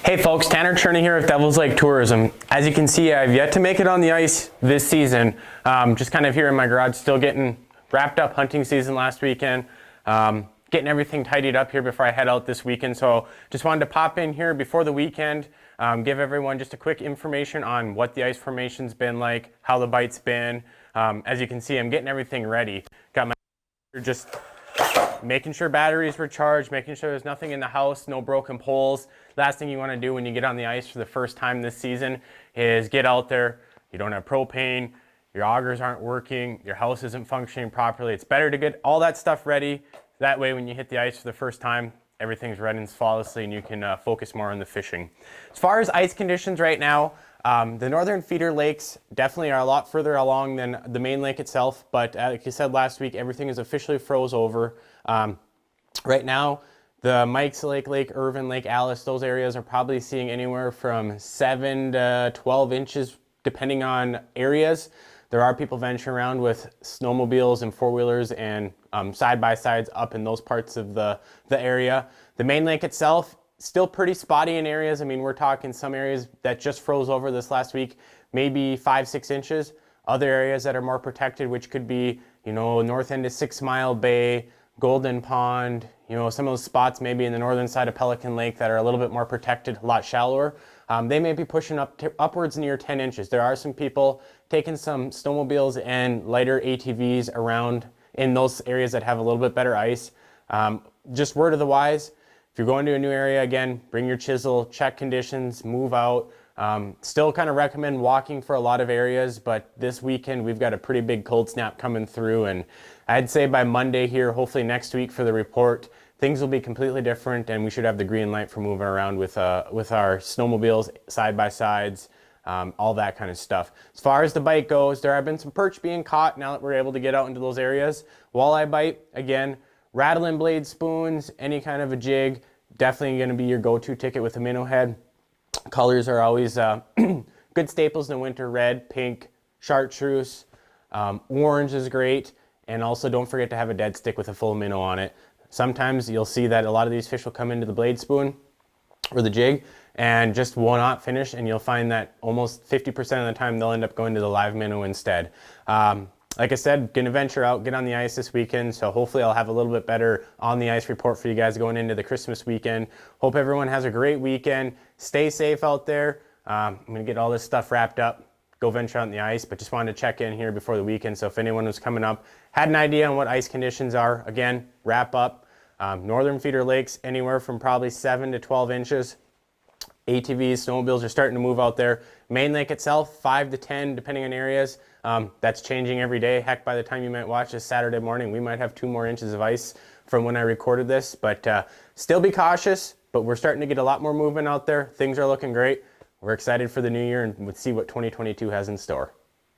Hey folks, Tanner Cherney here with Devil's Lake Tourism. As you can see, I've yet to make it on the ice this season. Just kind of here in my garage, still getting wrapped up hunting season last weekend. Getting everything tidied up here before I head out this weekend. So just wanted to pop in here before the weekend, give everyone just a quick information on what the ice formation's been like, how the bite's been. As you can see, I'm getting everything ready. Got my just making sure batteries were charged, making sure there's nothing in the house, no broken poles. Last thing you want to do when you get on the ice for the first time this season is get out there, you don't have propane, your augers aren't working, your house isn't functioning properly. It's better to get all that stuff ready. That way when you hit the ice for the first time, everything's running flawlessly and you can focus more on the fishing. As far as ice conditions right now, the northern feeder lakes definitely are a lot further along than the main lake itself, but like you said last week, everything is officially froze over. Right now, the Mike's Lake, Lake Irvin, Lake Alice, those areas are probably seeing anywhere from 7 to 12 inches depending on areas. There are people venturing around with snowmobiles and four-wheelers and side-by-sides up in those parts of the area. The main lake itself, still pretty spotty in areas. I mean, we're talking some areas that just froze over this last week, maybe 5-6 inches. Other areas that are more protected, which could be, you know, north end of 6 Mile Bay, Golden Pond, you know, some of those spots maybe in the northern side of Pelican Lake that are a little bit more protected, a lot shallower. They may be pushing up to upwards near 10 inches. There are some people taking some snowmobiles and lighter ATVs around in those areas that have a little bit better ice. Just word of the wise, if you're going to a new area, again, bring your chisel, check conditions, move out. Still kind of recommend walking for a lot of areas, but this weekend we've got a pretty big cold snap coming through, and I'd say by Monday here, hopefully next week for the report, things will be completely different and we should have the green light for moving around with our snowmobiles, side-by-sides, all that kind of stuff. As far as the bite goes, there have been some perch being caught now that we're able to get out into those areas. Walleye bite, again, rattling blade spoons, any kind of a jig, definitely going to be your go-to ticket with a minnow head. Colors are always good staples in the winter: red, pink, chartreuse, orange is great, and also don't forget to have a dead stick with a full minnow on it. Sometimes you'll see that a lot of these fish will come into the blade spoon or the jig and just will not finish, and you'll find that almost 50% of the time they'll end up going to the live minnow instead. Like I said, gonna venture out, get on the ice this weekend, so hopefully I'll have a little bit better on the ice report for you guys going into the Christmas weekend. Hope everyone has a great weekend. Stay safe out there. I'm gonna get all this stuff wrapped up, go venture out on the ice, but just wanted to check in here before the weekend. So if anyone was coming up, had an idea on what ice conditions are, again, wrap up. Northern feeder lakes, anywhere from probably 7 to 12 inches. ATVs, snowmobiles are starting to move out there. Main lake itself, 5 to 10, depending on areas. That's changing every day. Heck, by the time you might watch this Saturday morning, we might have 2 more inches of ice from when I recorded this. But still be cautious, but we're starting to get a lot more movement out there. Things are looking great. We're excited for the new year and we'll see what 2022 has in store.